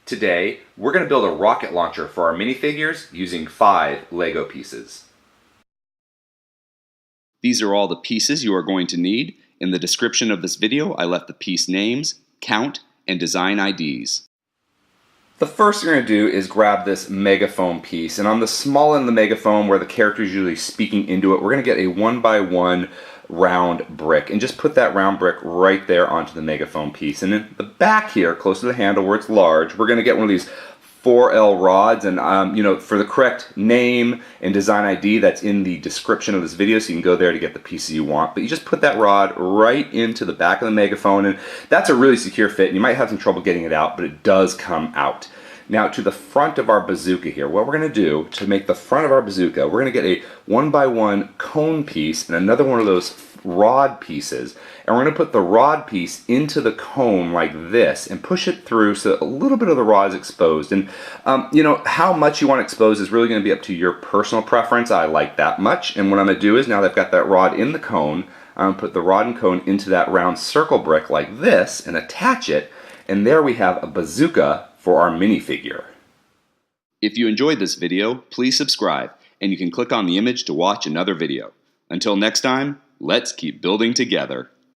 Today, we're going to build a rocket launcher for our minifigures using 5 Lego pieces. These are all the pieces you are going to need. In the description of this video, I left the piece names, count, and design IDs. The first thing we're going to do is grab this Megaphone piece, and on the small end of the Megaphone where the character is usually speaking into it, we're going to get a 1x1 round brick and just put that round brick right there onto the Megaphone piece. And in the back here, close to the handle where it's large, we're going to get one of these 4L rods, and for the correct name and design ID, that's in the description of this video, so you can go there to get the pieces you want. But you just put that rod right into the back of the Megaphone, and that's a really secure fit, and you might have some trouble getting it out, but it does come out. Now to the front of our bazooka here, what we're going to do to make the front of our bazooka, we're going to get a 1x1 cone piece and another one of those rod pieces, and we're going to put the rod piece into the cone like this and push it through so that a little bit of the rod is exposed. And how much you want exposed is really going to be up to your personal preference. I like that much, and what I'm going to do is, now that I've got that rod in the cone, I'm going to put the rod and cone into that round circle brick like this and attach it, and there we have a bazooka for our minifigure. If you enjoyed this video, please subscribe, and you can click on the image to watch another video. Until next time, let's keep building together.